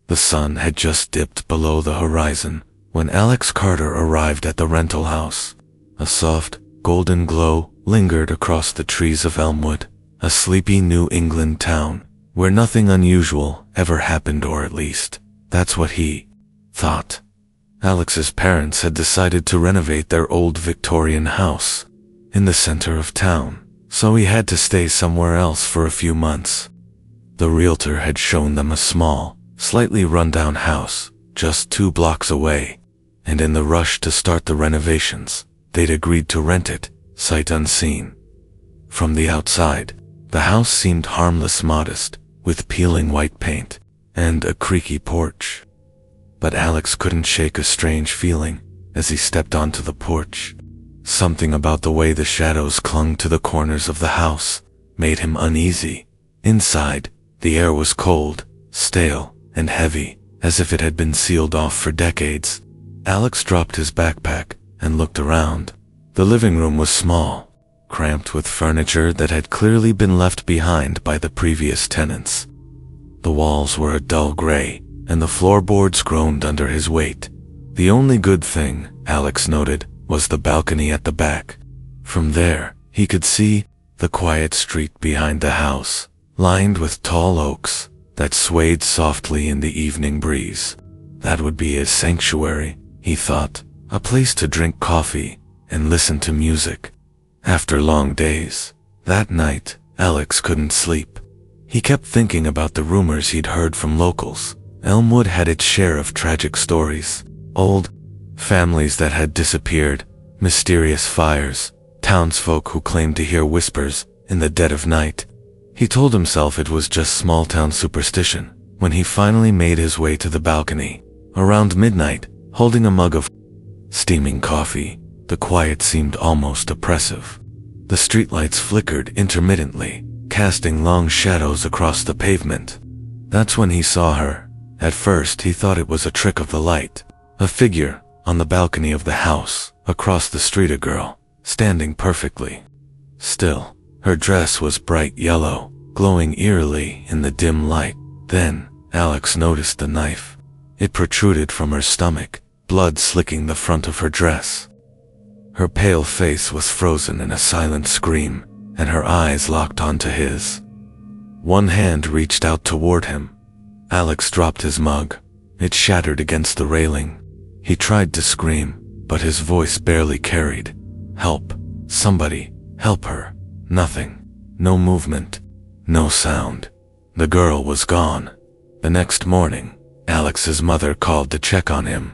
The sun had just dipped below the horizon when Alex Carter arrived at the rental house. A soft, golden glow lingered across the trees of Elmwood, a sleepy New England town where nothing unusual ever happened, or at least, that's what he thought. Alex's parents had decided to renovate their old Victorian house in the center of town, so he had to stay somewhere else for a few months. The realtor had shown them a small, slightly run-down house just 2 blocks away, and in the rush to start the renovations, they'd agreed to rent it, sight unseen. From the outside, the house seemed harmless, modest, with peeling white paint and a creaky porch. But Alex couldn't shake a strange feeling as he stepped onto the porch. Something about the way the shadows clung to the corners of the house made him uneasy. Inside, the air was cold, stale, and heavy, as if it had been sealed off for decades. Alex dropped his backpack and looked around. The living room was small, cramped with furniture that had clearly been left behind by the previous tenants. The walls were a dull gray, and the floorboards groaned under his weight. The only good thing, Alex noted, was the balcony at the back. From there, he could see the quiet street behind the house, lined with tall oaks that swayed softly in the evening breeze. That would be his sanctuary, he thought, a place to drink coffee and listen to music. After long days, that night, Alex couldn't sleep. He kept thinking about the rumors he'd heard from locals. Elmwood had its share of tragic stories. Old families that had disappeared, mysterious fires, townsfolk who claimed to hear whispers in the dead of night. He told himself it was just small-town superstition when he finally made his way to the balcony. Around midnight, holding a mug of steaming coffee, the quiet seemed almost oppressive. The streetlights flickered intermittently, casting long shadows across the pavement. That's when he saw her. At first, he thought it was a trick of the light. A figure on the balcony of the house, across the street, a girl, standing perfectly still. Her dress was bright yellow, glowing eerily in the dim light. Then, Alex noticed the knife. It protruded from her stomach, blood slicking the front of her dress. Her pale face was frozen in a silent scream, and her eyes locked onto his. One hand reached out toward him. Alex dropped his mug. It shattered against the railing. He tried to scream, but his voice barely carried. Help. Somebody. Help her. Nothing. No movement. No sound. The girl was gone. The next morning, Alex's mother called to check on him.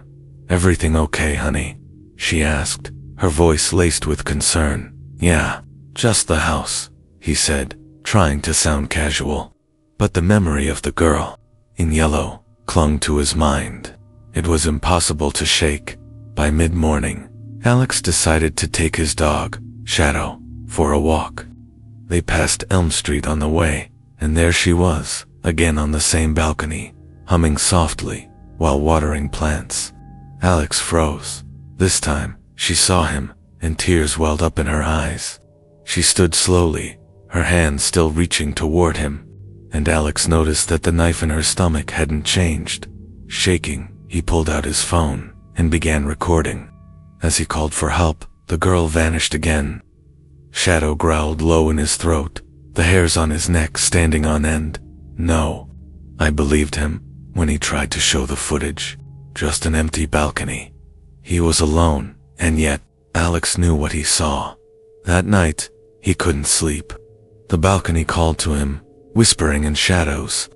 "Everything okay, honey?" she asked, her voice laced with concern. "Yeah, just the house," he said, trying to sound casual. But the memory of the girl in yellow clung to his mind. It was impossible to shake. By mid-morning, Alex decided to take his dog, Shadow, for a walk. They passed Elm Street on the way, and there she was, again on the same balcony, humming softly while watering plants. Alex froze. This time, she saw him, and tears welled up in her eyes. She stood slowly, her hands still reaching toward him, and Alex noticed that the knife in her stomach hadn't changed. Shaking, he pulled out his phone and began recording. As he called for help, the girl vanished again. Shadow growled low in his throat, the hairs on his neck standing on end. No, I believed him when he tried to show the footage. Just an empty balcony. He was alone, and yet, Alex knew what he saw. That night, he couldn't sleep. The balcony called to him, whispering in shadows.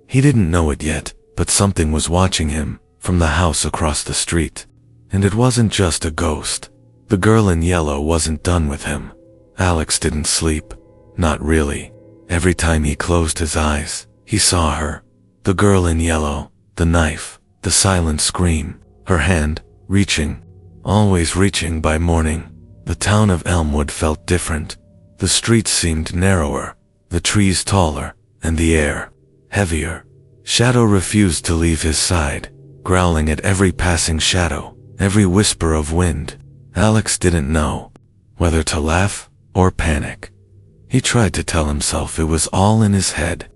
He didn't know it yet, but something was watching him from the house across the street. And it wasn't just a ghost. The girl in yellow wasn't done with him. Alex didn't sleep. Not really. Every time he closed his eyes, he saw her. The girl in yellow, the knife, the silent scream, her hand, reaching, always reaching. By morning, the town of Elmwood felt different. The streets seemed narrower, the trees taller, and the air heavier. Shadow refused to leave his side, growling at every passing shadow, every whisper of wind. Alex didn't know whether to laugh or panic. He tried to tell himself it was all in his head.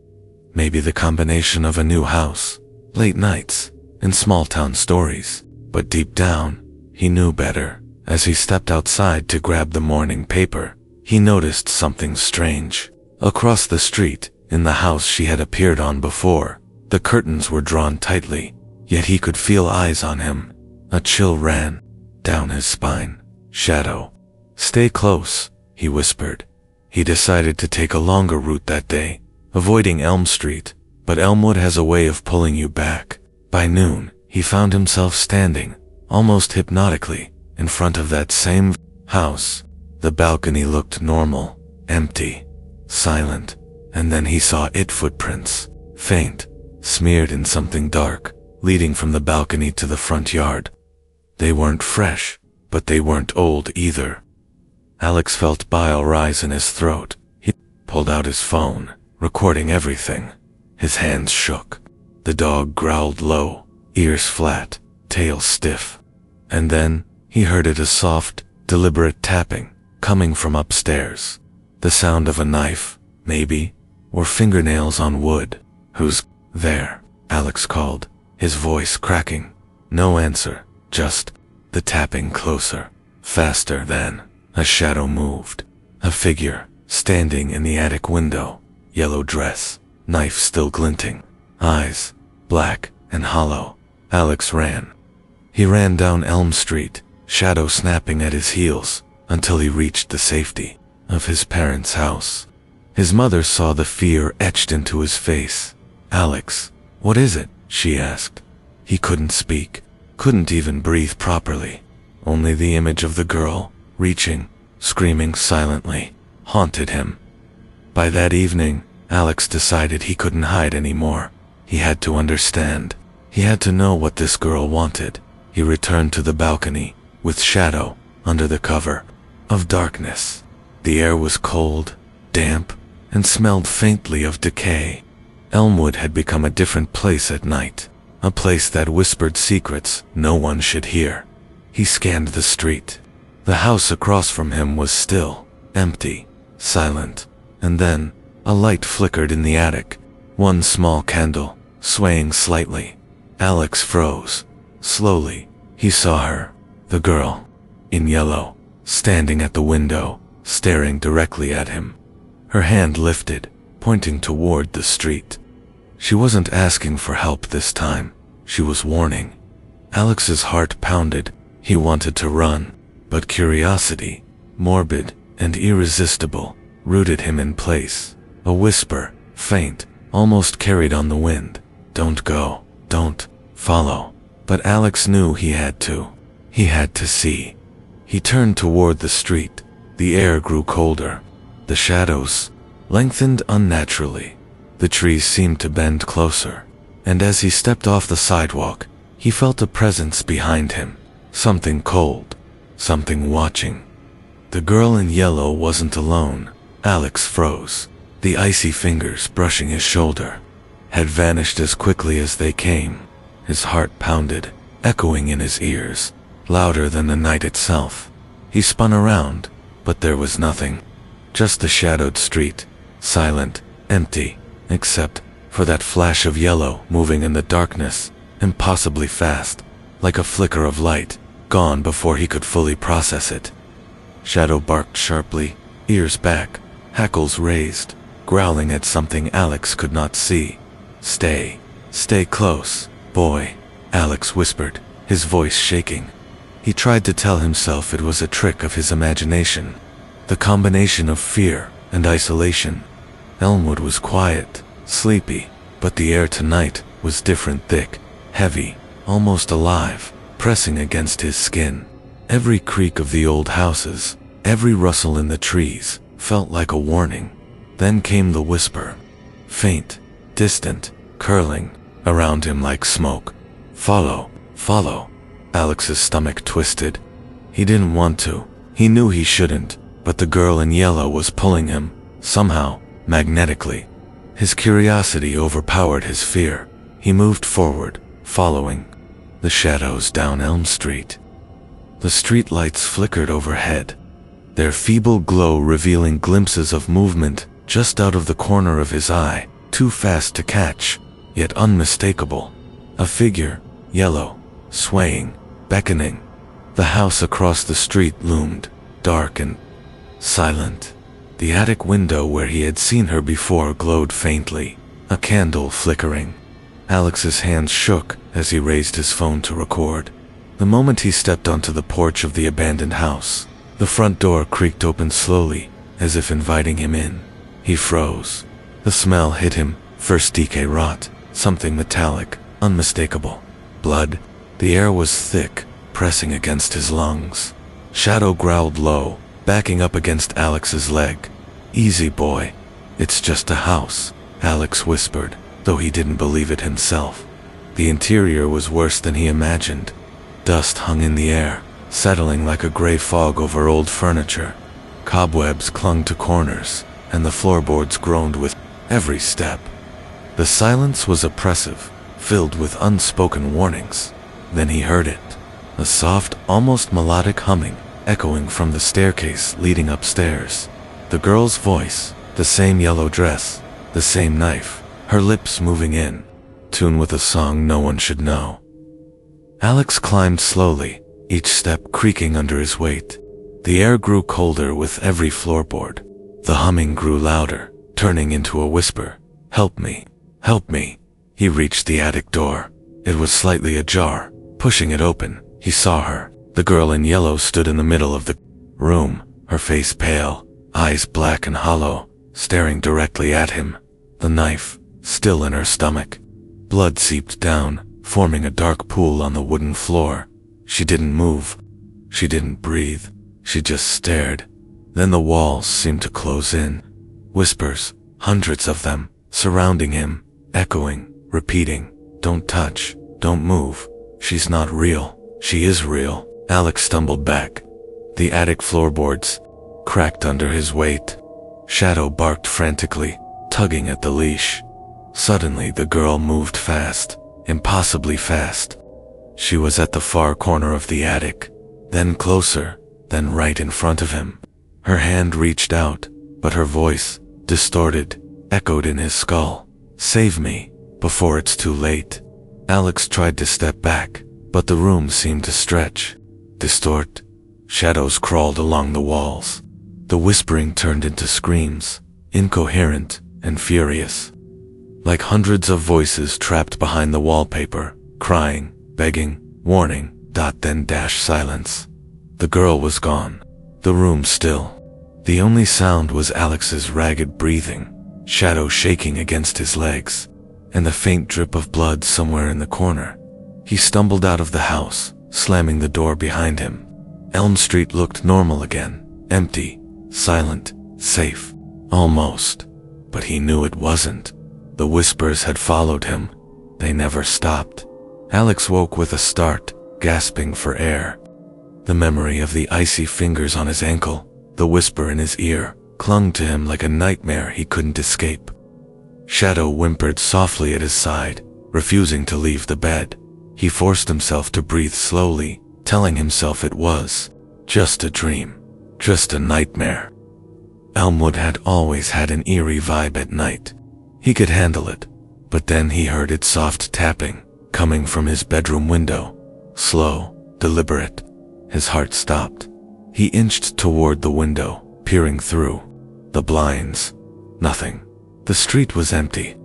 Maybe the combination of a new house, late nights, in small-town stories. But deep down, he knew better. As he stepped outside to grab the morning paper, he noticed something strange. Across the street, in the house she had appeared on before, the curtains were drawn tightly, yet he could feel eyes on him. A chill ran down his spine. "Shadow, stay close," he whispered. He decided to take a longer route that day, avoiding Elm Street, but Elmwood has a way of pulling you back. By noon, he found himself standing, almost hypnotically, in front of that same house. The balcony looked normal, empty, silent, and then he saw footprints, faint, smeared in something dark, leading from the balcony to the front yard. They weren't fresh, but they weren't old either. Alex felt bile rise in his throat. He pulled out his phone, recording everything. His hands shook. The dog growled low, ears flat, tail stiff. And then, he heard a soft, deliberate tapping, coming from upstairs. The sound of a knife, maybe, or fingernails on wood. "Who's there?" Alex called, his voice cracking. No answer, just the tapping closer, faster. Then a shadow moved. A figure, standing in the attic window, yellow dress, knife still glinting, eyes, black and hollow. Alex ran. He ran down Elm Street, shadow snapping at his heels, until he reached the safety of his parents' house. His mother saw the fear etched into his face. "Alex, what is it?" she asked. He couldn't speak, couldn't even breathe properly. Only the image of the girl, reaching, screaming silently, haunted him. By that evening, Alex decided he couldn't hide anymore. He had to understand. He had to know what this girl wanted. He returned to the balcony, with Shadow, under the cover of darkness. The air was cold, damp, and smelled faintly of decay. Elmwood had become a different place at night, a place that whispered secrets no one should hear. He scanned the street. The house across from him was still, empty, silent, and then, a light flickered in the attic, one small candle, swaying slightly. Alex froze. Slowly, he saw her, the girl, in yellow, standing at the window, staring directly at him. Her hand lifted, pointing toward the street. She wasn't asking for help this time. She was warning. Alex's heart pounded. He wanted to run, but curiosity, morbid and irresistible, rooted him in place. A whisper, faint, almost carried on the wind. "Don't go. Don't follow." But Alex knew he had to. He had to see. He turned toward the street. The air grew colder. The shadows lengthened unnaturally. The trees seemed to bend closer. And as he stepped off the sidewalk, he felt a presence behind him. Something cold. Something watching. The girl in yellow wasn't alone. Alex froze. The icy fingers brushing his shoulder had vanished as quickly as they came. His heart pounded, echoing in his ears, louder than the night itself. He spun around, but there was nothing. Just the shadowed street, silent, empty, except for that flash of yellow moving in the darkness, impossibly fast, like a flicker of light, gone before he could fully process it. Shadow barked sharply, ears back, hackles raised, growling at something Alex could not see. Stay close, boy," Alex whispered, his voice shaking. He tried to tell himself it was a trick of his imagination, the combination of fear and isolation. Elmwood was quiet, sleepy, but the air tonight was different, thick, heavy, almost alive, pressing against his skin. Every creak of the old houses, every rustle in the trees, felt like a warning. Then came the whisper, faint, distant, curling around him like smoke. "Follow, follow." Alex's stomach twisted. He didn't want to. He knew he shouldn't, but the girl in yellow was pulling him, somehow, magnetically. His curiosity overpowered his fear. He moved forward, following the shadows down Elm Street. The streetlights flickered overhead, their feeble glow revealing glimpses of movement just out of the corner of his eye, too fast to catch, yet unmistakable. A figure, yellow, swaying, beckoning. The house across the street loomed, dark and silent. The attic window where he had seen her before glowed faintly, a candle flickering. Alex's hands shook as he raised his phone to record. The moment he stepped onto the porch of the abandoned house, the front door creaked open slowly, as if inviting him in. He froze. The smell hit him, first decay rot, something metallic, unmistakable. Blood. The air was thick, pressing against his lungs. Shadow growled low, backing up against Alex's leg. "Easy, boy. It's just a house," Alex whispered, though he didn't believe it himself. The interior was worse than he imagined. Dust hung in the air, settling like a gray fog over old furniture. Cobwebs clung to corners, and the floorboards groaned with every step. The silence was oppressive, filled with unspoken warnings. Then he heard it, a soft, almost melodic humming, echoing from the staircase leading upstairs. The girl's voice, the same yellow dress, the same knife, her lips moving in tune with a song no one should know. Alex climbed slowly, each step creaking under his weight. The air grew colder with every floorboard. The humming grew louder, turning into a whisper. "Help me, help me." He reached the attic door. It was slightly ajar. Pushing it open, he saw her. The girl in yellow stood in the middle of the room, her face pale, eyes black and hollow, staring directly at him. The knife, still in her stomach. Blood seeped down, forming a dark pool on the wooden floor. She didn't move. She didn't breathe. She just stared. Then the walls seemed to close in. Whispers, hundreds of them, surrounding him, echoing, repeating, "Don't touch, don't move. She's not real. She is real." Alex stumbled back. The attic floorboards cracked under his weight. Shadow barked frantically, tugging at the leash. Suddenly the girl moved fast, impossibly fast. She was at the far corner of the attic, then closer, then right in front of him. Her hand reached out, but her voice, distorted, echoed in his skull. "Save me, before it's too late." Alex tried to step back, but the room seemed to stretch, distort. Shadows crawled along the walls. The whispering turned into screams, incoherent and furious. Like hundreds of voices trapped behind the wallpaper, crying, begging, warning, then silence. The girl was gone. The room still. The only sound was Alex's ragged breathing, Shadow shaking against his legs, and the faint drip of blood somewhere in the corner. He stumbled out of the house, slamming the door behind him. Elm Street looked normal again, empty, silent, safe. Almost. But he knew it wasn't. The whispers had followed him. They never stopped. Alex woke with a start, gasping for air. The memory of the icy fingers on his ankle, the whisper in his ear, clung to him like a nightmare he couldn't escape. Shadow whimpered softly at his side, refusing to leave the bed. He forced himself to breathe slowly, telling himself it was just a dream, just a nightmare. Elmwood had always had an eerie vibe at night. He could handle it, but then he heard its soft tapping, coming from his bedroom window. Slow, deliberate. His heart stopped. He inched toward the window, peering through. The blinds. Nothing. The street was empty.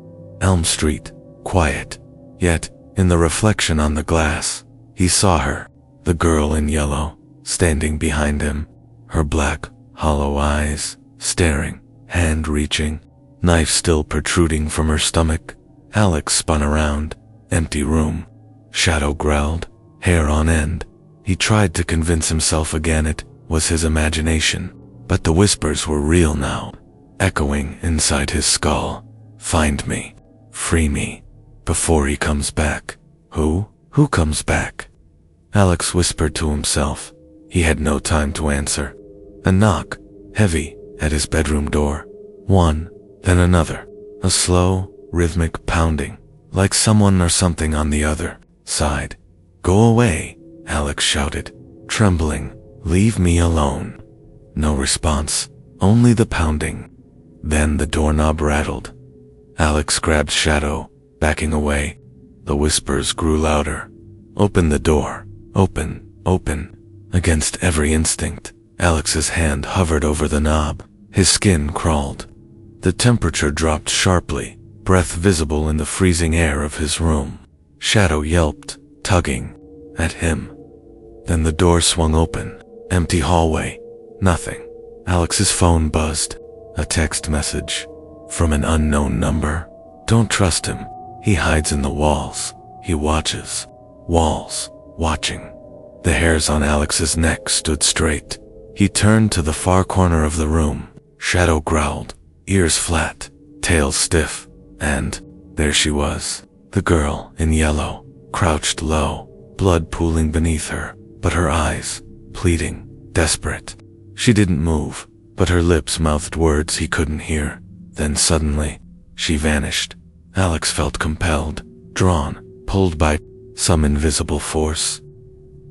Elm Street, quiet. Yet, in the reflection on the glass, he saw her, the girl in yellow, standing behind him. Her black, hollow eyes, staring, hand reaching, knife still protruding from her stomach. Alex spun around. Empty room. Shadow growled, hair on end. He tried to convince himself again it was his imagination, but the whispers were real now, echoing inside his skull. "Find me. Free me. Before he comes back." Who? Who comes back? Alex whispered to himself. He had no time to answer. A knock, heavy, at his bedroom door. One, then another. A slow, rhythmic pounding, like someone or something on the other side. "Go away," Alex shouted, trembling. "Leave me alone." No response, only the pounding. Then the doorknob rattled. Alex grabbed Shadow, backing away. The whispers grew louder. Open the door. Open, open. Against every instinct, Alex's hand hovered over the knob. His skin crawled. The temperature dropped sharply, breath visible in the freezing air of his room. Shadow yelped, tugging at him. Then the door swung open. Empty hallway. Nothing. Alex's phone buzzed. A text message. From an unknown number. Don't trust him. He hides in the walls. He watches. Walls. Watching. The hairs on Alex's neck stood straight. He turned to the far corner of the room. Shadow growled. Ears flat. Tail stiff. And there she was. The girl in yellow. Crouched low. Blood pooling beneath her. But her eyes. Pleading. Desperate. She didn't move. But her lips mouthed words he couldn't hear. Then suddenly, she vanished. Alex felt compelled, drawn, pulled by some invisible force.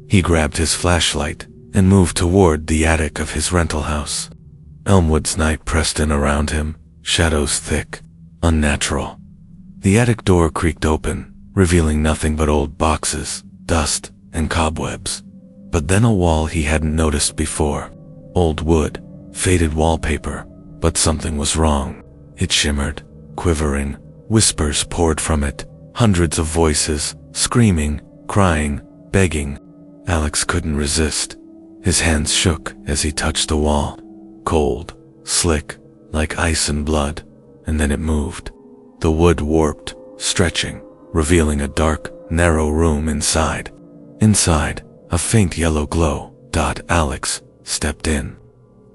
He grabbed his flashlight and moved toward the attic of his rental house. Elmwood's night pressed in around him, shadows thick, unnatural. The attic door creaked open, revealing nothing but old boxes, dust, and cobwebs. But then a wall he hadn't noticed before. Old wood, faded wallpaper, but something was wrong. It shimmered, quivering, whispers poured from it, hundreds of voices, screaming, crying, begging. Alex couldn't resist. His hands shook as he touched the wall. Cold, slick, like ice and blood, and then it moved. The wood warped, stretching, revealing a dark, narrow room inside. Inside, a faint yellow glow. Alex stepped in.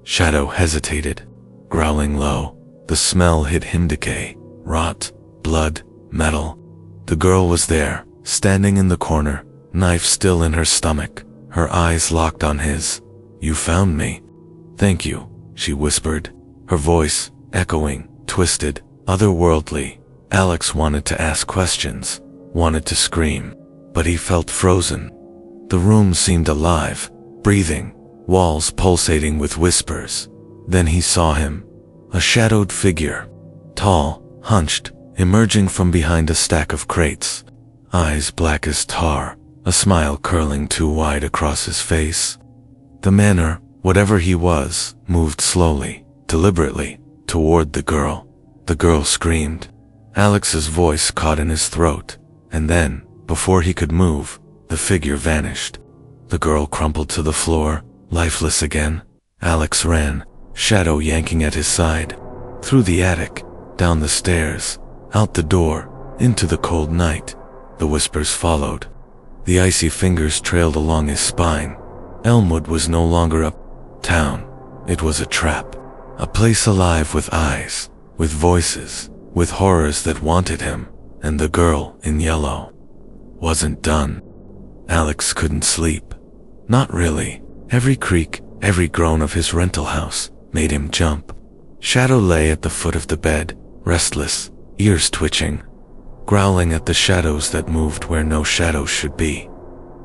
Shadow hesitated, growling low. The smell hit him: decay, rot, blood, metal. The girl was there, standing in the corner, knife still in her stomach, her eyes locked on his. You found me. Thank you, she whispered, her voice echoing, twisted, otherworldly. Alex wanted to ask questions, wanted to scream, but he felt frozen. The room seemed alive, breathing, walls pulsating with whispers. Then he saw him. A shadowed figure, tall, hunched, emerging from behind a stack of crates. Eyes black as tar, a smile curling too wide across his face. The manner, whatever he was, moved slowly, deliberately, toward the girl. The girl screamed. Alex's voice caught in his throat, and then, before he could move, the figure vanished. The girl crumpled to the floor, lifeless again. Alex ran, Shadow yanking at his side. Through the attic, down the stairs, out the door, into the cold night. The whispers followed. The icy fingers trailed along his spine. Elmwood was no longer a town. It was a trap. A place alive with eyes, with voices, with horrors that wanted him. And the girl in yellow wasn't done. Alex couldn't sleep. Not really. Every creak, every groan of his rental house made him jump. Shadow lay at the foot of the bed, restless, ears twitching, growling at the shadows that moved where no shadows should be.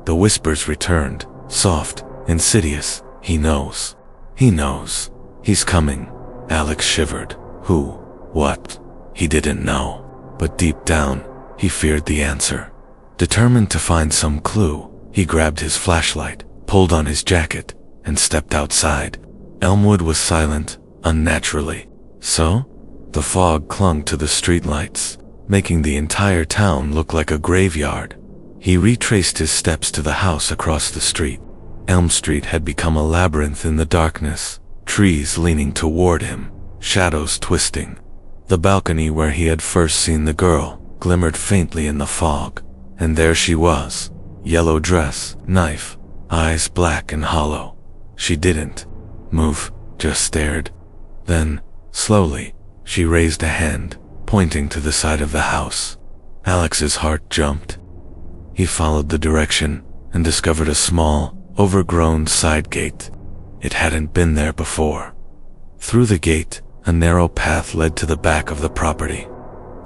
The whispers returned, soft, insidious. He knows. He knows. He's coming. Alex shivered. Who? What? He didn't know. But deep down, he feared the answer. Determined to find some clue, he grabbed his flashlight, pulled on his jacket, and stepped outside. Elmwood was silent, unnaturally. So? The fog clung to the streetlights, making the entire town look like a graveyard. He retraced his steps to the house across the street. Elm Street had become a labyrinth in the darkness, trees leaning toward him, shadows twisting. The balcony where he had first seen the girl glimmered faintly in the fog, and there she was, yellow dress, knife, eyes black and hollow. She didn't move, just stared. Then, slowly, she raised a hand, pointing to the side of the house. Alex's heart jumped. He followed the direction and discovered a small, overgrown side gate. It hadn't been there before. Through the gate, a narrow path led to the back of the property.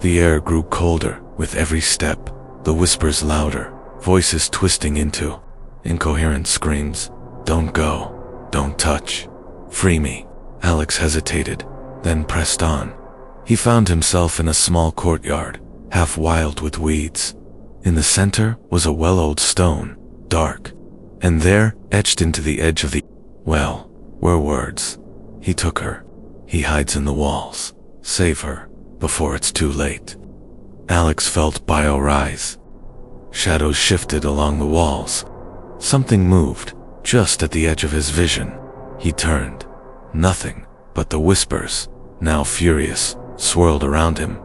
The air grew colder with every step, the whispers louder, voices twisting into incoherent screams. Don't go. Don't touch. Free me. Alex hesitated, then pressed on. He found himself in a small courtyard, half wild with weeds. In the center was a well-oiled stone, dark, and there, etched into the edge of the well, were words. He took her. He hides in the walls. Save her, before it's too late. Alex felt bile rise. Shadows shifted along the walls. Something moved, just at the edge of his vision. He turned. Nothing, but the whispers, now furious, swirled around him.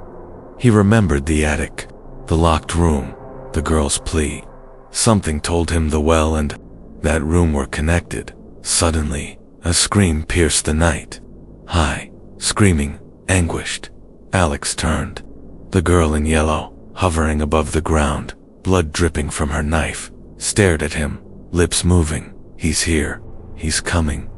He remembered the attic, the locked room, the girl's plea. Something told him the well and that room were connected. Suddenly, a scream pierced the night. High, screaming, anguished. Alex turned. The girl in yellow, hovering above the ground, blood dripping from her knife, stared at him, lips moving. He's here. He's coming.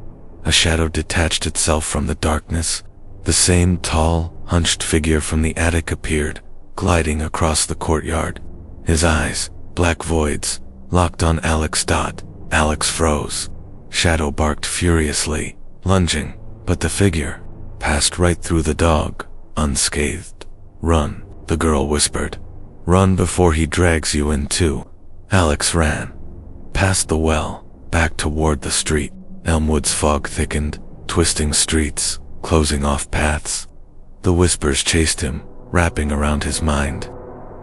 A shadow detached itself from the darkness. The same tall, hunched figure from the attic appeared, gliding across the courtyard. His eyes, black voids, locked on Alex. Alex froze. Shadow barked furiously, lunging, but the figure passed right through the dog, unscathed. Run, the girl whispered. Run before he drags you in too. Alex ran. Past the well, back toward the street. Elmwood's fog thickened, twisting streets, closing off paths. The whispers chased him, wrapping around his mind.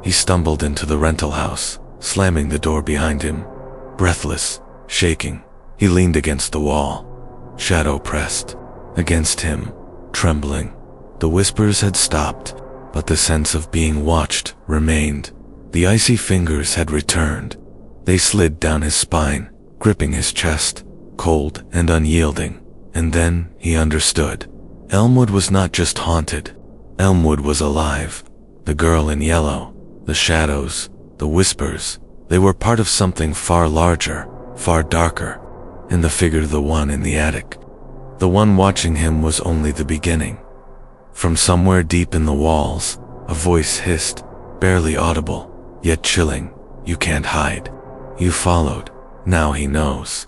He stumbled into the rental house, slamming the door behind him. Breathless, shaking, he leaned against the wall. Shadow pressed against him, trembling. The whispers had stopped, but the sense of being watched remained. The icy fingers had returned. They slid down his spine, gripping his chest, cold and unyielding. And then he understood. Elmwood was not just haunted. Elmwood was alive. The girl in yellow, the shadows, the whispers, they were part of something far larger, far darker. And the figure, the one in the attic, the one watching him, was only the beginning. From somewhere deep in the walls, a voice hissed, barely audible, yet chilling. You can't hide. You followed. Now he knows.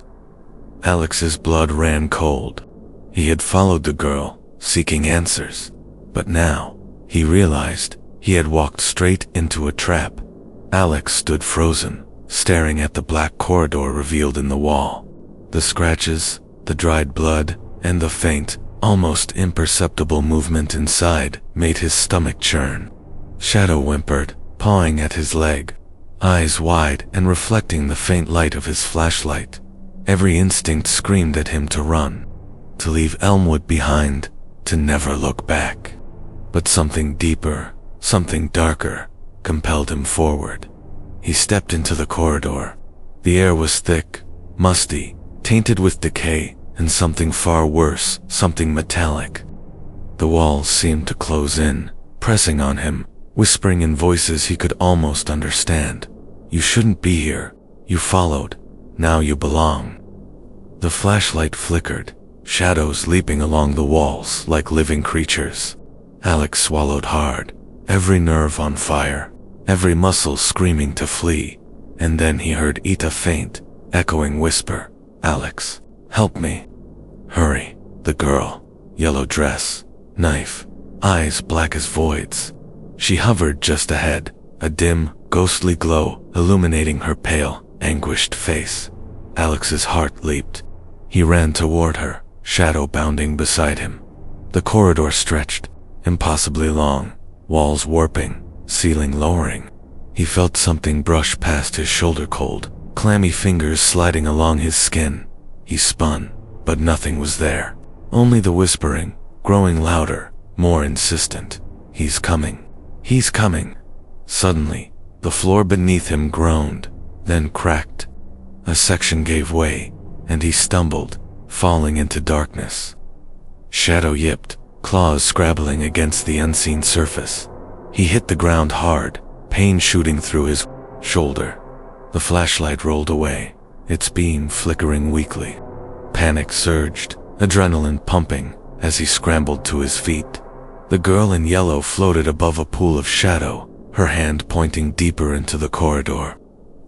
Alex's blood ran cold. He had followed the girl, seeking answers. But now, he realized, he had walked straight into a trap. Alex stood frozen, staring at the black corridor revealed in the wall. The scratches, the dried blood, and the faint, almost imperceptible movement inside made his stomach churn. Shadow whimpered, pawing at his leg, eyes wide and reflecting the faint light of his flashlight. Every instinct screamed at him to run, to leave Elmwood behind, to never look back. But something deeper, something darker, compelled him forward. He stepped into the corridor. The air was thick, musty, tainted with decay, and something far worse, something metallic. The walls seemed to close in, pressing on him, whispering in voices he could almost understand. You shouldn't be here. You followed. Now you belong. The flashlight flickered, shadows leaping along the walls like living creatures. Alex swallowed hard, every nerve on fire, every muscle screaming to flee. And then he heard Ita faint, echoing whisper, Alex, help me. Hurry. The girl, yellow dress, knife, eyes black as voids. She hovered just ahead, a dim, ghostly glow illuminating her pale, anguished face. Alex's heart leaped. He ran toward her, shadow bounding beside him. The corridor stretched, impossibly long, walls warping, ceiling lowering. He felt something brush past his shoulder, cold, clammy fingers sliding along his skin. He spun, but nothing was there. Only the whispering, growing louder, more insistent. He's coming. He's coming. Suddenly, the floor beneath him groaned, then cracked. A section gave way, and he stumbled, falling into darkness. Shadow yipped, claws scrabbling against the unseen surface. He hit the ground hard, pain shooting through his shoulder. The flashlight rolled away, its beam flickering weakly. Panic surged, adrenaline pumping, as he scrambled to his feet. The girl in yellow floated above a pool of shadow, her hand pointing deeper into the corridor.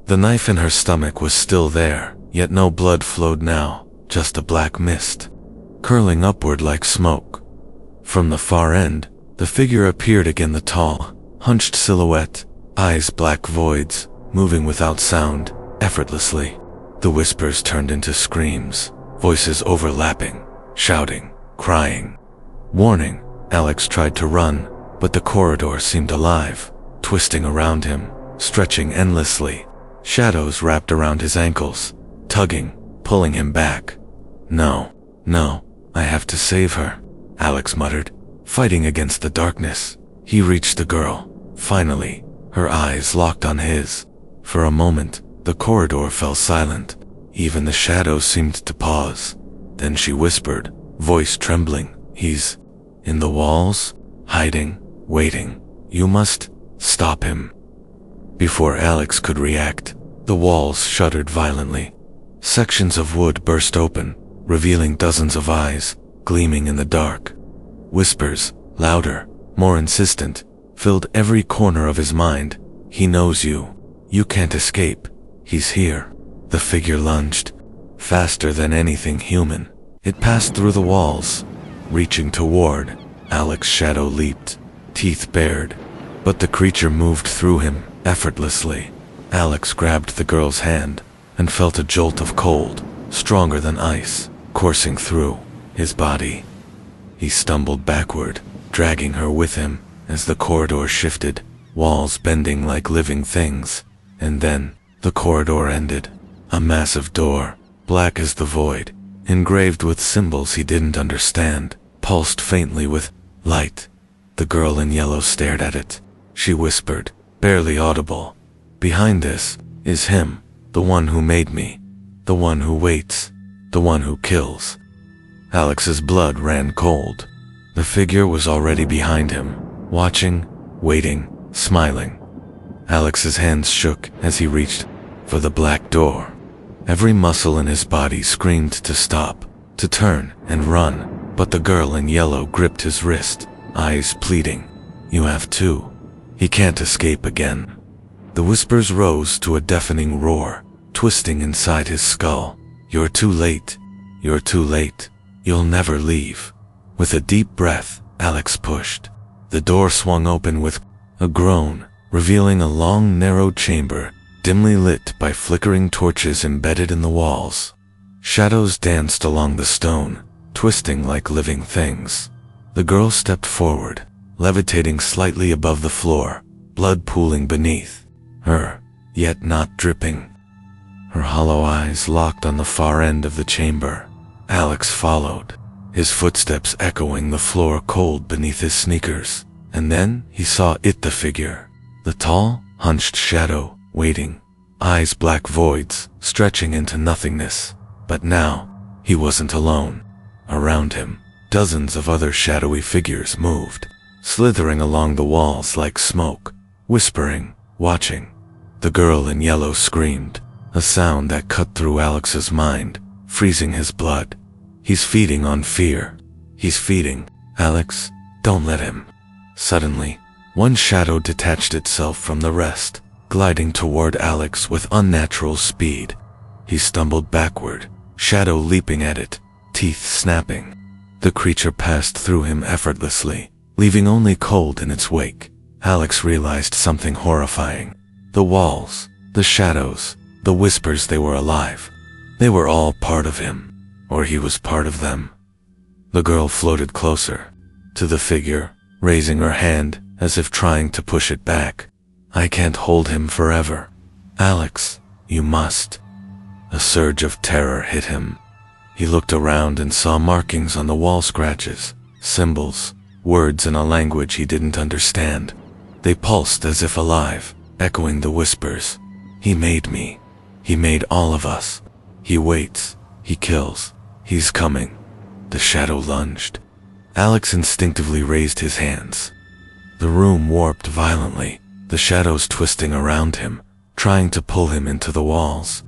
The knife in her stomach was still there, yet no blood flowed now, just a black mist, curling upward like smoke. From the far end, the figure appeared again, the tall, hunched silhouette, eyes black voids, moving without sound, effortlessly. The whispers turned into screams, voices overlapping, shouting, crying. Warning, Alex tried to run, but the corridor seemed alive, twisting around him, stretching endlessly. Shadows wrapped around his ankles, tugging, pulling him back. No, I have to save her, Alex muttered, fighting against the darkness. He reached the girl, finally, her eyes locked on his. For a moment, the corridor fell silent. Even the shadows seemed to pause. Then she whispered, voice trembling, "He's in the walls, hiding, waiting. You must stop him." Before Alex could react, the walls shuddered violently. Sections of wood burst open, revealing dozens of eyes, gleaming in the dark. Whispers, louder, more insistent, filled every corner of his mind. "He knows you. You can't escape. He's here." The figure lunged, faster than anything human. It passed through the walls, reaching toward. Alex's shadow leaped, teeth bared, but the creature moved through him effortlessly. Alex grabbed the girl's hand and felt a jolt of cold, stronger than ice, coursing through his body. He stumbled backward, dragging her with him as the corridor shifted, walls bending like living things. And then, the corridor ended. A massive door, black as the void, engraved with symbols he didn't understand, pulsed faintly with light. The girl in yellow stared at it. She whispered, barely audible, "Behind this is him, the one who made me, the one who waits, the one who kills." Alex's blood ran cold. The figure was already behind him, watching, waiting, smiling. Alex's hands shook as he reached for the black door. Every muscle in his body screamed to stop, to turn and run, but the girl in yellow gripped his wrist, eyes pleading, "You have to. He can't escape again." The whispers rose to a deafening roar, twisting inside his skull. "You're too late. You're too late. You'll never leave." With a deep breath, Alex pushed. The door swung open with a groan, revealing a long, narrow chamber, dimly lit by flickering torches embedded in the walls. Shadows danced along the stone, twisting like living things. The girl stepped forward, levitating slightly above the floor, blood pooling beneath her, yet not dripping. Her hollow eyes locked on the far end of the chamber. Alex followed, his footsteps echoing the floor cold beneath his sneakers. And then he saw it, the figure. The tall, hunched shadow, waiting. Eyes black voids, stretching into nothingness. But now, he wasn't alone. Around him, dozens of other shadowy figures moved, slithering along the walls like smoke, whispering, watching. The girl in yellow screamed, a sound that cut through Alex's mind, freezing his blood. He's feeding on fear. He's feeding. Alex, don't let him. Suddenly, one shadow detached itself from the rest, gliding toward Alex with unnatural speed. He stumbled backward, shadow leaping at it, teeth snapping. The creature passed through him effortlessly, leaving only cold in its wake. Alex realized something horrifying. The walls, the shadows, the whispers, they were alive. They were all part of him, or he was part of them. The girl floated closer to the figure, raising her hand as if trying to push it back. "I can't hold him forever. Alex, you must." A surge of terror hit him. He looked around and saw markings on the wall, scratches, symbols, words in a language he didn't understand. They pulsed as if alive, echoing the whispers. "He made me. He made all of us. He waits. He kills. He's coming." The shadow lunged. Alex instinctively raised his hands. The room warped violently, the shadows twisting around him, trying to pull him into the walls.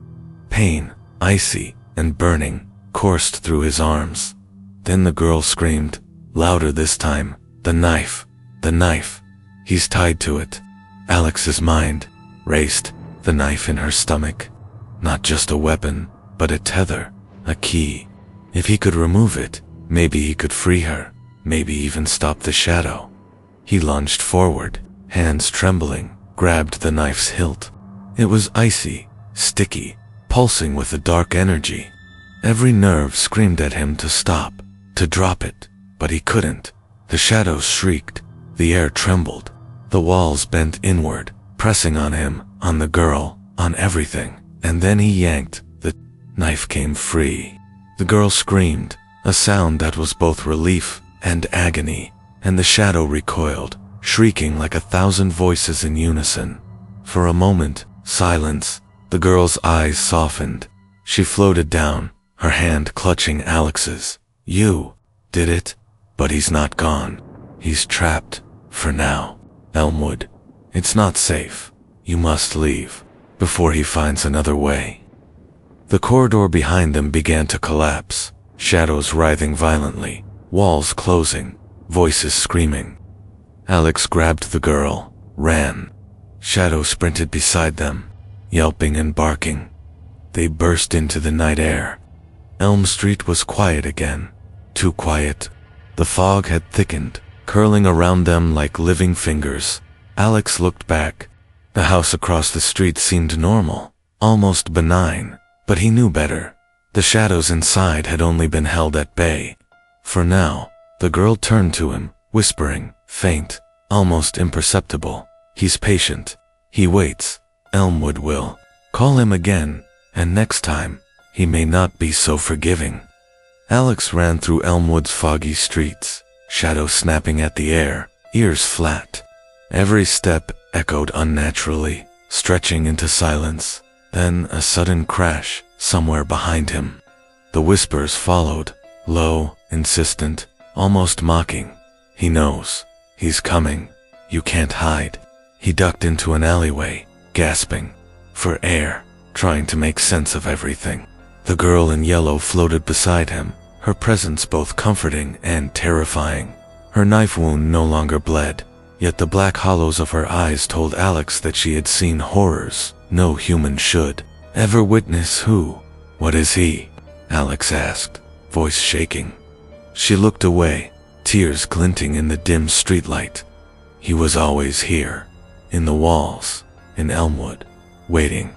Pain, icy and burning, coursed through his arms. Then the girl screamed, louder this time, "The knife! The knife! He's tied to it." Alex's mind raced, the knife in her stomach. Not just a weapon, but a tether, a key. If he could remove it, maybe he could free her, maybe even stop the shadow. He lunged forward, hands trembling, grabbed the knife's hilt. It was icy, sticky, pulsing with a dark energy. Every nerve screamed at him to stop, to drop it, but he couldn't. The shadows shrieked, the air trembled, the walls bent inward, pressing on him, on the girl, on everything. And then he yanked. The knife came free. The girl screamed, a sound that was both relief and agony, and the shadow recoiled, shrieking like 1,000 voices in unison. For a moment, silence. The girl's eyes softened. She floated down, her hand clutching Alex's. You did it, but he's not gone. He's trapped, for now. Elmwood, it's not safe. You must leave, before he finds another way. The corridor behind them began to collapse, shadows writhing violently, walls closing, voices screaming. Alex grabbed the girl, ran. Shadow sprinted beside them, yelping and barking. They burst into the night air. Elm Street was quiet again, too quiet. The fog had thickened, curling around them like living fingers. Alex looked back. The house across the street seemed normal, almost benign, but he knew better. The shadows inside had only been held at bay. For now, the girl turned to him, whispering, faint, almost imperceptible. He's patient. He waits. Elmwood will call him again, and next time, he may not be so forgiving. Alex ran through Elmwood's foggy streets, shadows snapping at the air, ears flat. Every step echoed unnaturally, stretching into silence. Then a sudden crash, somewhere behind him. The whispers followed, low, insistent, almost mocking. He knows. He's coming. You can't hide. He ducked into an alleyway, gasping for air, trying to make sense of everything. The girl in yellow floated beside him, her presence both comforting and terrifying. Her knife wound no longer bled, yet the black hollows of her eyes told Alex that she had seen horrors no human should ever witness. Who? What is he? Alex asked, voice shaking. She looked away, tears glinting in the dim streetlight. He was always here, in the walls, in Elmwood, waiting.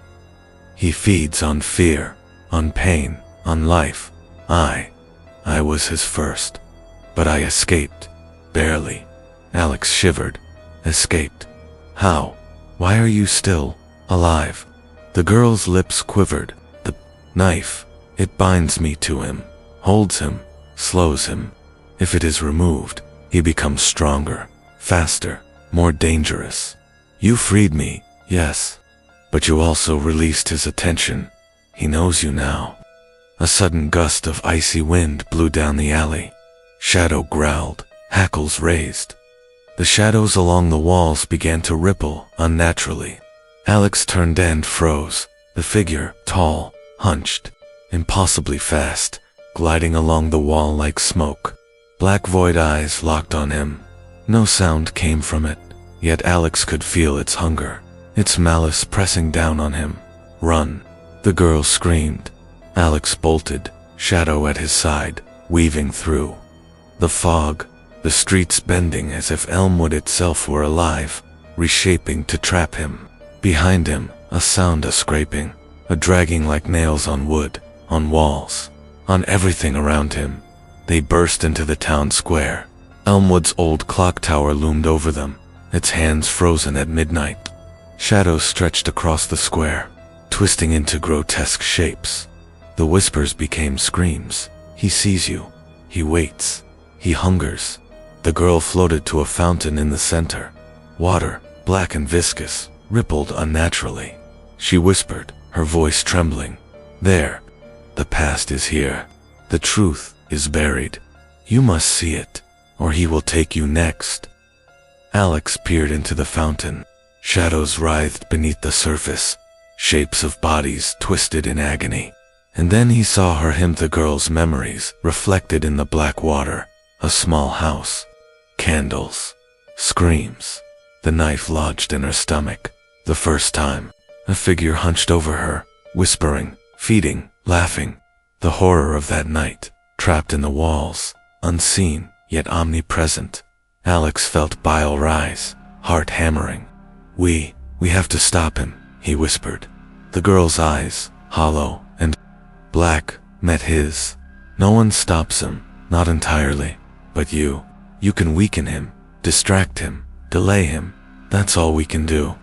He feeds on fear, on pain, on life. I was his first, but I escaped, barely. Alex shivered. Escaped? How? Why are you still alive? The girl's lips quivered. The knife, it binds me to him, holds him, slows him. If it is removed, he becomes stronger, faster, more dangerous. You freed me, yes, but you also released his attention. He knows you now. A sudden gust of icy wind blew down the alley. Shadow growled, hackles raised. The shadows along the walls began to ripple unnaturally. Alex turned and froze. The figure, tall, hunched, impossibly fast, gliding along the wall like smoke. Black void eyes locked on him. No sound came from it, yet Alex could feel its hunger, its malice pressing down on him. Run! The girl screamed. Alex bolted, shadow at his side, weaving through the fog, the streets bending as if Elmwood itself were alive, reshaping to trap him. Behind him, a sound, a scraping, a dragging like nails on wood, on walls, on everything around him. They burst into the town square. Elmwood's old clock tower loomed over them, its hands frozen at midnight. Shadows stretched across the square, twisting into grotesque shapes. The whispers became screams. He sees you. He waits. He hungers. The girl floated to a fountain in the center. Water, black and viscous, rippled unnaturally. She whispered, her voice trembling. There. The past is here. The truth is buried. You must see it, or he will take you next. Alex peered into the fountain. Shadows writhed beneath the surface, shapes of bodies twisted in agony. And then he saw her, him, the girl's memories reflected in the black water. A small house, candles, screams. The knife lodged in her stomach. The first time, a figure hunched over her, whispering, feeding, laughing. The horror of that night, trapped in the walls, unseen yet omnipresent. Alex felt bile rise, heart hammering. We We have to stop him, he whispered. The girl's eyes, hollow and black, met his. No one stops him, not entirely. But you can weaken him, distract him, delay him. That's all we can do.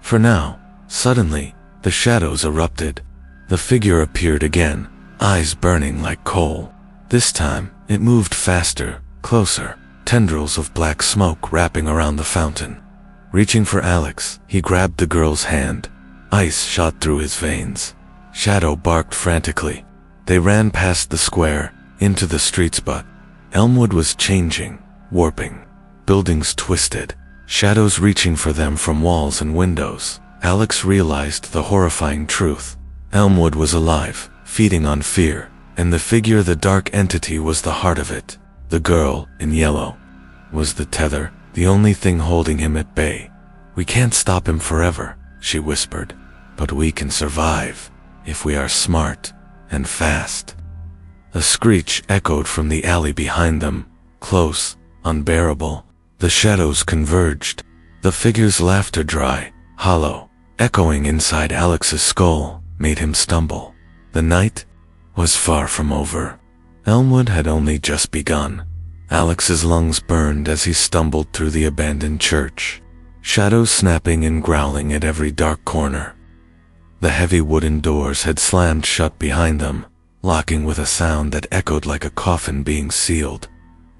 For now. Suddenly, the shadows erupted. The figure appeared again, eyes burning like coal. This time, it moved faster, closer, tendrils of black smoke wrapping around the fountain. Reaching for Alex, he grabbed the girl's hand. Ice shot through his veins. Shadow barked frantically. They ran past the square, into the streets, but Elmwood was changing, warping. Buildings twisted, shadows reaching for them from walls and windows. Alex realized the horrifying truth. Elmwood was alive, feeding on fear, and the figure, the dark entity, was the heart of it. The girl, in yellow, was the tether, the only thing holding him at bay. We can't stop him forever, she whispered, but we can survive, if we are smart and fast. A screech echoed from the alley behind them, close, unbearable. The shadows converged. The figure's laughter, dry, hollow, echoing inside Alex's skull, made him stumble. The night was far from over. Elmwood had only just begun. Alex's lungs burned as he stumbled through the abandoned church, shadows snapping and growling at every dark corner. The heavy wooden doors had slammed shut behind them, locking with a sound that echoed like a coffin being sealed.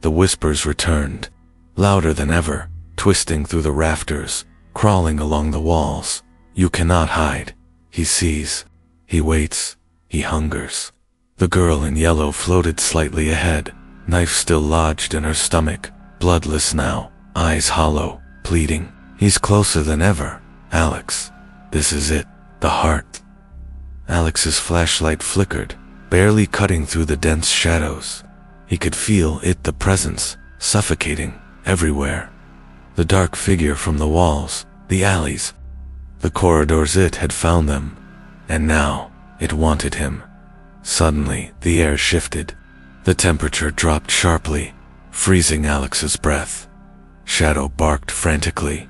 The whispers returned, louder than ever, twisting through the rafters, crawling along the walls. You cannot hide. He sees. He waits. He hungers. The girl in yellow floated slightly ahead, knife still lodged in her stomach, bloodless now, eyes hollow, pleading. He's closer than ever. Alex. This is it. The heart. Alex's flashlight flickered, barely cutting through the dense shadows. He could feel it, the presence, suffocating, everywhere. The dark figure from the walls, the alleys, the corridors. It had found them, and now it wanted him. Suddenly, the air shifted. The temperature dropped sharply, freezing Alex's breath. Shadow barked frantically.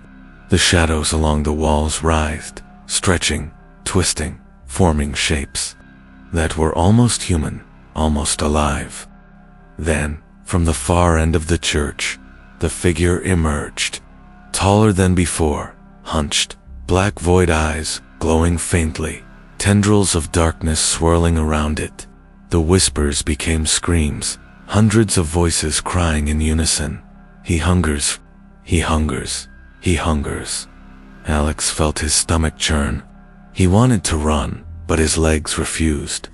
The shadows along the walls writhed, stretching, twisting, forming shapes that were almost human, almost alive. Then, from the far end of the church, the figure emerged, taller than before, hunched, black void eyes glowing faintly, tendrils of darkness swirling around it. The whispers became screams, hundreds of voices crying in unison. He hungers. He hungers. He hungers. Alex felt his stomach churn. He wanted to run, but his legs refused.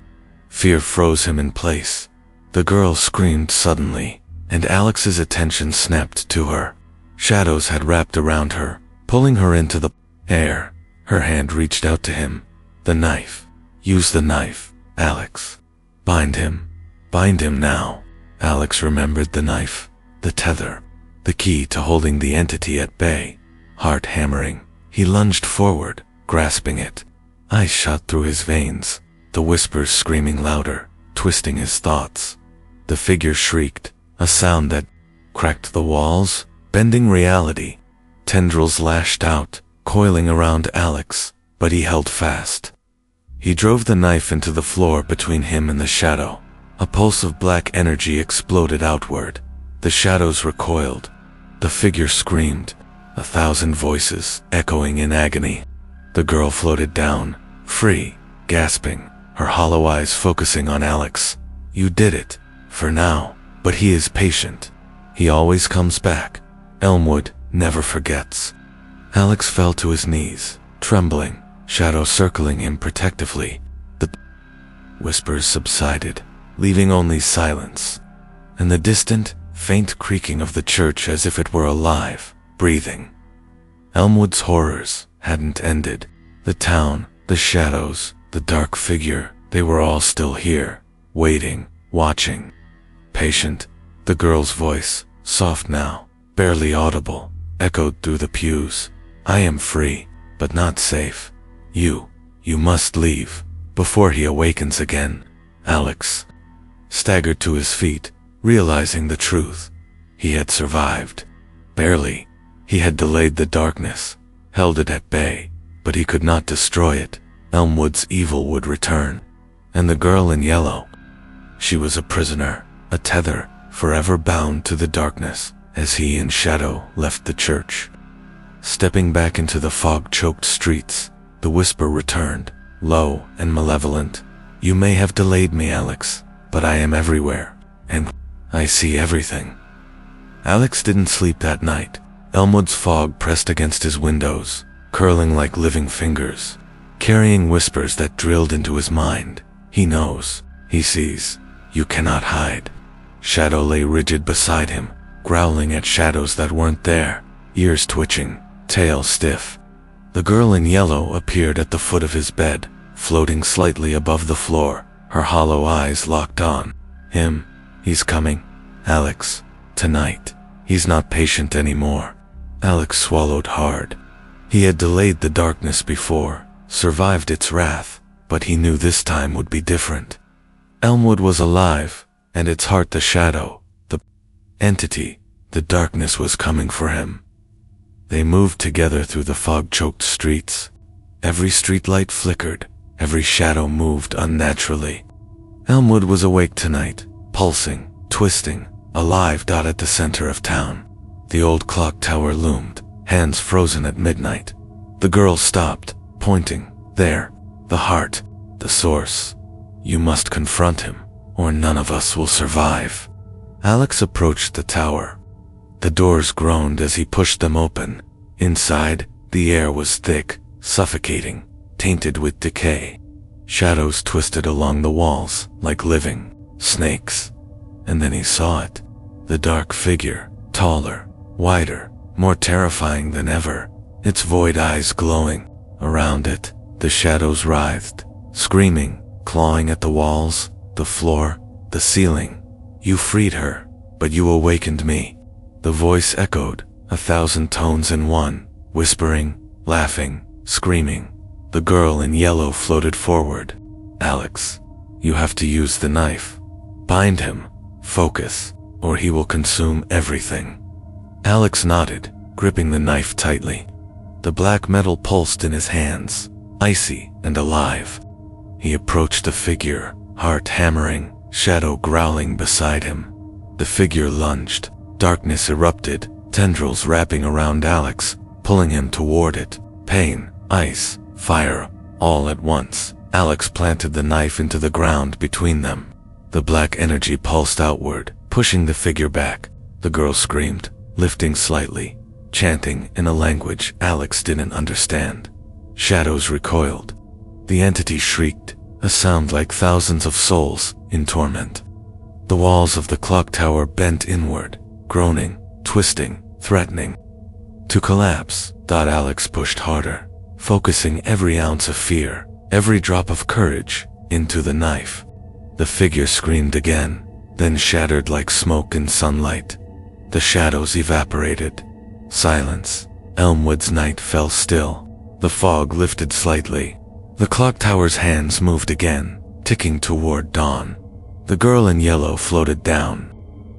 Fear froze him in place. The girl screamed suddenly, and Alex's attention snapped to her. Shadows had wrapped around her, pulling her into the air. Her hand reached out to him. The knife. Use the knife, Alex. Bind him. Bind him now. Alex remembered the knife, the tether, the key to holding the entity at bay. Heart hammering, he lunged forward, grasping it. Ice shot through his veins, the whispers screaming louder, twisting his thoughts. The figure shrieked, a sound that cracked the walls, bending reality. Tendrils lashed out, coiling around Alex, but he held fast. He drove the knife into the floor between him and the shadow. A pulse of black energy exploded outward. The shadows recoiled. The figure screamed, 1,000 voices echoing in agony. The girl floated down, free, gasping, her hollow eyes focusing on Alex. You did it, for now, but he is patient. He always comes back. Elmwood never forgets. Alex fell to his knees, trembling, shadow circling him protectively. The whispers subsided, leaving only silence, and the distant, faint creaking of the church as if it were alive, breathing. Elmwood's horrors hadn't ended. The town, the shadows, the dark figure, they were all still here, waiting, watching. Patient. The girl's voice, soft now, barely audible, echoed through the pews. I am free, but not safe. You must leave, before he awakens again. Alex staggered to his feet, realizing the truth. He had survived. Barely. He had delayed the darkness, held it at bay, but he could not destroy it. Elmwood's evil would return. And the girl in yellow, she was a prisoner, a tether, forever bound to the darkness, as he and Shadow left the church. Stepping back into the fog-choked streets, the whisper returned, low and malevolent. You may have delayed me, Alex, but I am everywhere, and I see everything. Alex didn't sleep that night. Elmwood's fog pressed against his windows, curling like living fingers, carrying whispers that drilled into his mind. He knows, he sees, you cannot hide. Shadow lay rigid beside him, growling at shadows that weren't there, ears twitching, tail stiff. The girl in yellow appeared at the foot of his bed, floating slightly above the floor, her hollow eyes locked on him. He's coming, Alex, tonight. He's not patient anymore. Alex swallowed hard. He had delayed the darkness before, survived its wrath, but he knew this time would be different. Elmwood was alive, and its heart the shadow, the entity, the darkness was coming for him. They moved together through the fog-choked streets. Every streetlight flickered, every shadow moved unnaturally. Elmwood was awake tonight, pulsing, twisting, alive. At the center of town, the old clock tower loomed, hands frozen at midnight. The girl stopped, pointing. There, the heart, the source. You must confront him, or none of us will survive. Alex approached the tower. The doors groaned as he pushed them open. Inside, the air was thick, suffocating, tainted with decay. Shadows twisted along the walls, like living snakes. And then he saw it. The dark figure, taller, wider, more terrifying than ever, its void eyes glowing. Around it, the shadows writhed, screaming, clawing at the walls, the floor, the ceiling. You freed her, but you awakened me. The voice echoed, 1,000 tones in one, whispering, laughing, screaming. The girl in yellow floated forward. Alex, you have to use the knife. Bind him, focus, or he will consume everything. Alex nodded, gripping the knife tightly. The black metal pulsed in his hands, icy and alive. He approached the figure, heart hammering, shadow growling beside him. The figure lunged. Darkness erupted, tendrils wrapping around Alex, pulling him toward it. Pain, ice, fire, all at once. Alex planted the knife into the ground between them. The black energy pulsed outward, pushing the figure back. The girl screamed, lifting slightly, chanting in a language Alex didn't understand. Shadows recoiled. The entity shrieked, a sound like thousands of souls in torment. The walls of the clock tower bent inward, groaning, twisting, threatening to collapse. Alex pushed harder, focusing every ounce of fear, every drop of courage, into the knife. The figure screamed again, then shattered like smoke in sunlight. The shadows evaporated. Silence. Elmwood's night fell still. The fog lifted slightly. The clock tower's hands moved again, ticking toward dawn. The girl in yellow floated down,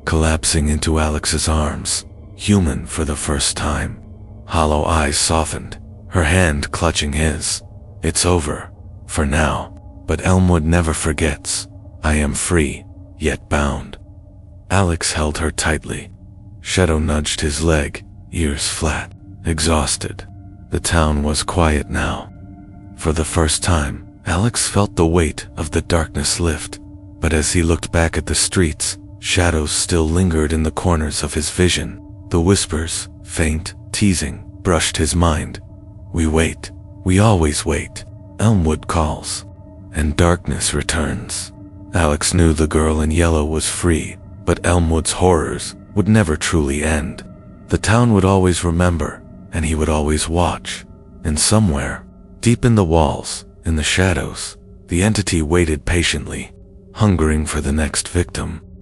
collapsing into Alex's arms, human for the first time. Hollow eyes softened, her hand clutching his. It's over, for now, but Elmwood never forgets. I am free, yet bound. Alex held her tightly. Shadow nudged his leg, ears flat, exhausted. The town was quiet now. For the first time, Alex felt the weight of the darkness lift. But as he looked back at the streets, shadows still lingered in the corners of his vision. The whispers, faint, teasing, brushed his mind. We wait. We always wait. Elmwood calls. And darkness returns. Alex knew the girl in yellow was free, but Elmwood's horrors would never truly end. The town would always remember, and he would always watch. And somewhere, deep in the walls, in the shadows, the entity waited patiently, hungering for the next victim.